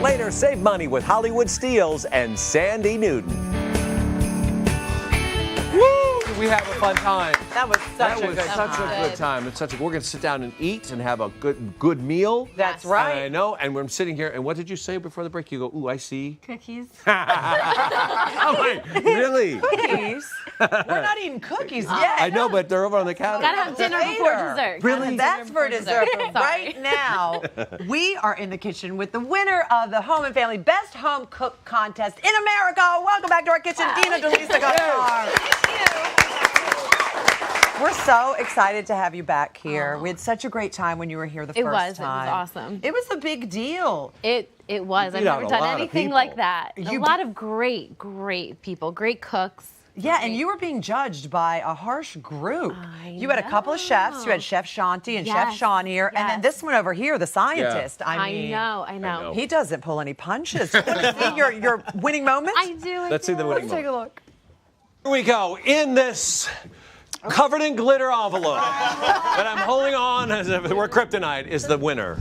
Later, save money with Hollywood Steals and Sandy Newton. We have a fun time. That was such a good time. It's such a. We're gonna sit down and eat and have a good meal. That's right. And I know. And we're sitting here. And what did you say before the break? You go, ooh, I see. Cookies. Oh my, really? Cookies? We're not eating cookies yet. I know, but they're over on the counter. Gotta have dinner before dessert. Really? That's for dessert. But right now, we are in the kitchen with the winner of the Home and Family Best Home Cook Contest in America. Welcome back to our kitchen, Dina Deleasa-Gonsar. Thank you. We're so excited to have you back here. We had such a great time when you were here the first time. It was awesome. It was a big deal. It was. I've never done anything like that. A You- lot of great people, great cooks. Yeah, and you were being judged by a harsh group. You had a couple of know. chefs. You had Chef Shanti and Chef Yes, Sean here. And then yes. this one over here, the scientist. I mean, I know. he doesn't pull any punches. You want to see your winning moments? I do. Let's see the winning Let's take a look. Here we go. In this covered in glitter envelope that I'm holding on as if it were kryptonite is the winner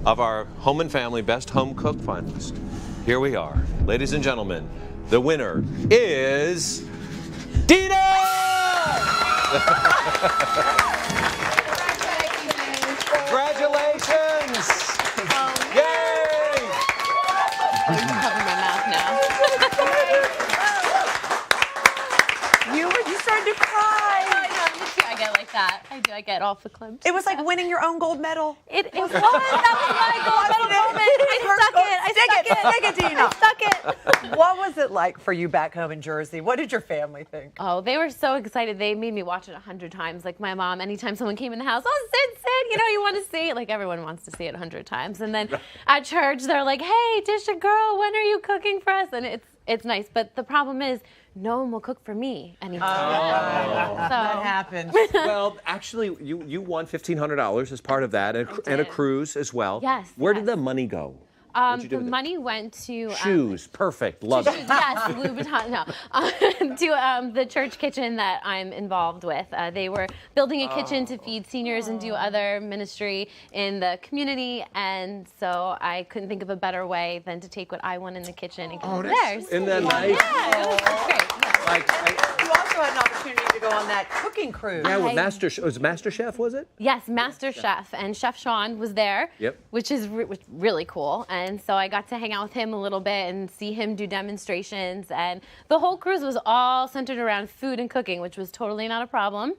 of our Home and Family Best Home Cook Contest. Here we are. Ladies and gentlemen, the winner is Dina! Congratulations! Yay! Cover my mouth now. You started to cry. I get like that. I do. I get off the clips. It was like winning your own gold medal. It was. That was my goal moment. I stuck it, Dina. I stuck it. What was it like for you back home in Jersey? What did your family think? Oh, they were so excited. They made me watch it 100 times. Like my mom, anytime someone came in the house, oh, Sid, you know, you want to see it. Like everyone wants to see it 100 times. And then at church, they're like, hey, DishItGirl, when are you cooking for us? And it's nice. But the problem is, no one will cook for me anymore. That happened. Well, actually, you won $1,500 as part of that, and a cruise as well. Yes, Where did yes. the money go? What'd you do The with it? money went to Shoes, perfect, love it. yes, Louis Vuitton. No, to the church kitchen that I'm involved with. They were building a kitchen to feed seniors and do other ministry in the community, and so I couldn't think of a better way than to take what I won in the kitchen and give it to theirs. Isn't that nice? Yeah, it was great. You also had an opportunity to go on that cooking cruise. Yeah, with Master Chef, was it? Yes, Master Chef, and Chef Sean was there, Yep. which is really cool. And so I got to hang out with him a little bit and see him do demonstrations. And the whole cruise was all centered around food and cooking, which was totally not a problem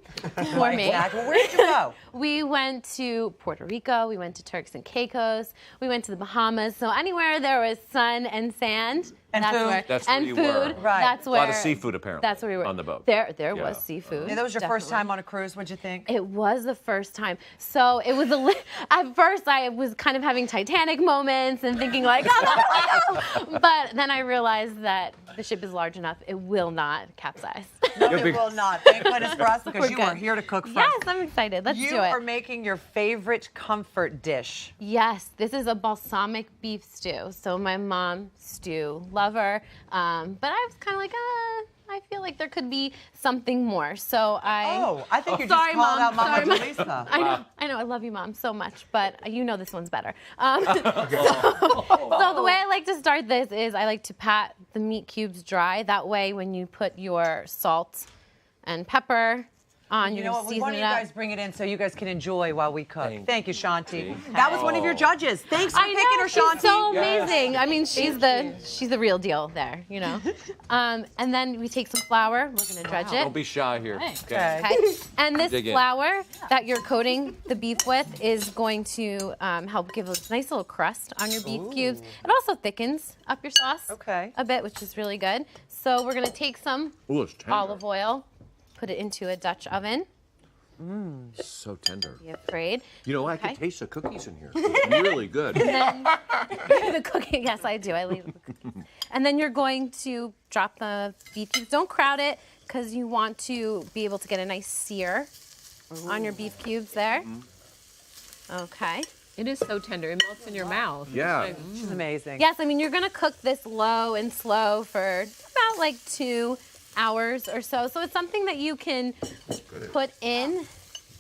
for me. Exactly. Where did you go? We went to Puerto Rico, we went to Turks and Caicos, we went to the Bahamas. So anywhere there was sun and sand, And that's food. where, That's where and you food, were. Right. that's A where. lot of seafood, apparently. That's where we were. on the boat. There Yeah. was seafood. Yeah, that was your first definitely. time on a cruise. What'd you think? It was the first time. So it was at first I was kind of having Titanic moments and thinking like, oh, but then I realized that the ship is large enough, it will not capsize. No, it will not. Thank goodness for us because We're you good. are here to cook for Yes, us. I'm excited. Let's You do it. are making your favorite comfort dish. Yes, this is a balsamic beef stew. So my mom, stew lover, but I was kind of like, I feel like there could be something more. So I think you're sorry, just calling Mom. out Mama Sorry, Mom. Deleasa. I know, I love you, Mom, so much, but you know this one's better. So the way I like to start this is I like to pat the meat cubes dry. That way, when you put your salt and pepper on, You you're know gonna what? We season want it you up. guys bring it in so you guys can enjoy while we cook. Thank you, Shanti. See? That was one of your judges. Thanks for I picking know, her, she's Shanti. so amazing. I mean, she's the real deal there, you know. And then we take some flour. We're gonna dredge it. Don't be shy here. Okay. Okay. And this Dig in. flour that you're coating the beef with is going to help give a nice little crust on your beef cubes. It also thickens up your sauce a bit, which is really good. So we're gonna take some Ooh, it's tender. olive oil, put it into a Dutch oven. So tender. Be afraid. You know, I Okay. can taste the cookies in here. It's really good. And then the cooking, yes, I do. I leave the cookies. And then you're going to drop the beef cubes. Don't crowd it because you want to be able to get a nice sear on your beef cubes there. Okay. It is so tender. It melts in your mouth. Yeah. She's amazing. Yes, I mean, you're going to cook this low and slow for about like 2 hours or so. So it's something that you can put in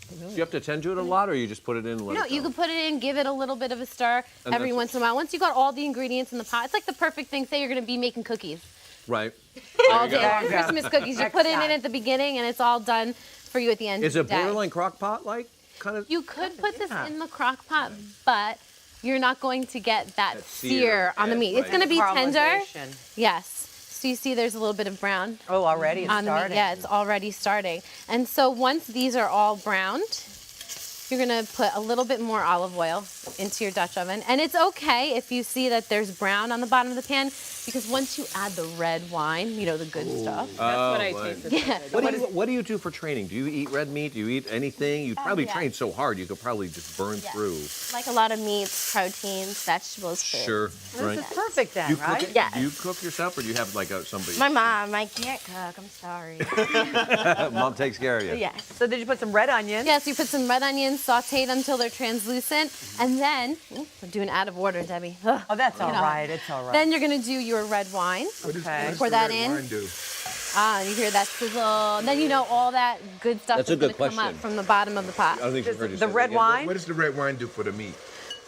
Do you have to tend to it a lot, or you just put it in and let No, it go? you can put it in, give it a little bit of a stir every once in a while. Once you got all the ingredients in the pot, it's like the perfect thing. Say you're going to be making cookies Right. all day, Christmas cookies. You put it in at the beginning, and it's all done for you at the end. Is of it the day. borderline crock pot like kind of? You could put this in the crock pot, but you're not going to get that sear on the meat. It's going to be tender. Caramelization. Yes. So you see there's a little bit of brown Oh, already it's on the meat. starting. Yeah, it's already starting. And so once these are all browned, you're going to put a little bit more olive oil into your Dutch oven. And it's okay if you see that there's brown on the bottom of the pan, because once you add the red wine, you know, the good stuff. That's what I tasted. Yeah. What do you do for training? Do you eat red meat? Do you eat anything? You probably yeah. train so hard you could probably just burn through. Like a lot of meats, proteins, vegetables, food. Sure, right. This is perfect then, You cook right? it? Yes. Do you cook yourself, or do you have like somebody? My mom, I can't cook. I'm sorry. Mom takes care of you. Yes. So did you put some red onion? Yes, you put some red onions, saute them till they're translucent, and then we're doing out of order, Debbie. Ugh. Oh, that's all You know. right. It's all right. Then you're gonna do your red wine. Okay. Pour that in. You hear that sizzle. And then you know all that good stuff That's a is gonna good come up question. from the bottom of the pot. I don't think you've heard you The say red that again. wine? What does the red wine do for the meat?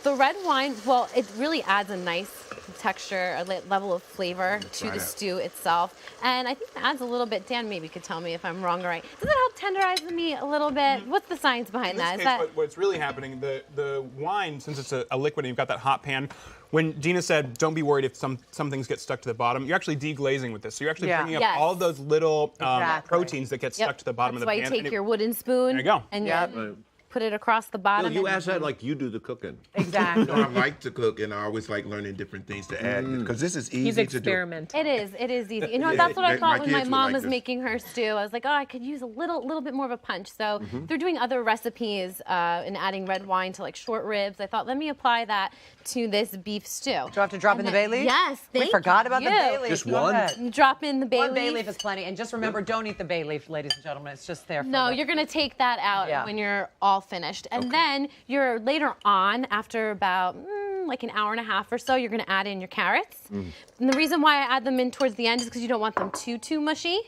The red wine, well, it really adds a nice texture, a level of flavor to the that. stew itself. And I think it adds a little bit, Dan maybe could tell me if I'm wrong or right. Does it help tenderize the meat a little bit? What's the science behind In that? this Is case, that what's really happening, the wine, since it's a liquid and you've got that hot pan, when Dina said, don't be worried if some things get stuck to the bottom, you're actually deglazing with this. So you're actually Yeah. bringing up Yes. all of those little Exactly. proteins that get stuck to the bottom That's of the why pan. you and take it- your wooden spoon There you go. and Yep. you put it across the bottom. You and- ask that like you do the cooking. Exactly. No, I like to cook, and I always like learning different things to add because this is easy He's to experimenting. It is easy. You know, Yeah, that's what I my thought when my kids would mom like was this. making her stew. I was like, oh, I could use a little bit more of a punch. So they're doing other recipes and adding red wine to like short ribs. I thought, let me apply that to this beef stew. Do I have to drop in the bay leaf? Yes, We thank forgot about the you. bay leaf. Just Go one? ahead. You drop in the bay One leaf. bay leaf is plenty. And just remember, don't eat the bay leaf, ladies and gentlemen. It's just there for No, the- you're gonna take that out Yeah. when you're all finished, and then you're later on, after about like an hour and a half or so, you're gonna add in your carrots. And the reason why I add them in towards the end is because you don't want them too mushy.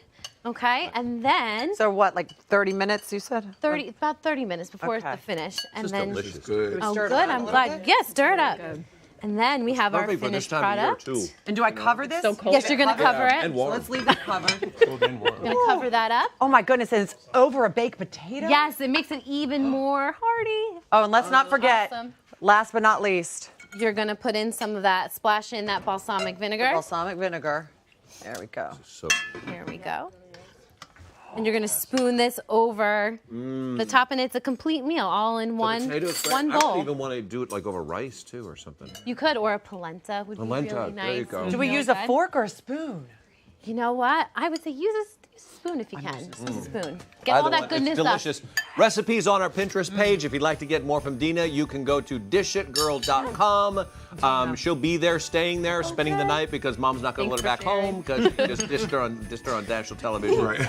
Okay, and then So what, like 30 minutes, you said? about 30 minutes before it's Okay. the finish, and It's then delicious. good. oh Stir it good, up a I'm little glad. bit? Yes, stir it up. And then we have our Perfect for this finished time of year product. too. And do I cover this? So cold. Yes, you're gonna cover it. And So warm. let's leave it covered. Gonna cover that up. Oh my goodness, and it's over a baked potato? Yes, it makes it even more hearty. Oh, and let's not forget, Awesome. last but not least, You're gonna put in some of that, splash in that balsamic vinegar. balsamic vinegar. There we go. So Here we go. And you're gonna spoon this over the top, and it's a complete meal, all in one potatoes, one I would bowl. even want to do it like over rice too, or something. You could, or a polenta would Polenta, be really nice. there you go. and Do we real use a good. fork or a spoon? You know what? I would say use a spoon if you can. Use a spoon. Get Either all that one, goodness it's up. delicious. Recipes on our Pinterest page. If you'd like to get more from Dina, you can go to DishItGirl.com. She'll be there, staying there, spending the night because Mom's not going to let her back Thanks for home because just dished her on national television. Right.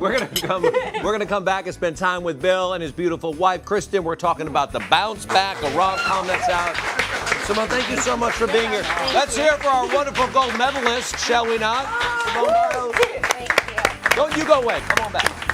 We're gonna come back and spend time with Bill and his beautiful wife Kristen. We're talking about the bounce back, a rom-com that's out. Simone, thank you so much for being here. Let's hear it for our wonderful gold medalist, shall we not? Simone Biles. Thank you. Don't you go away. Come on back.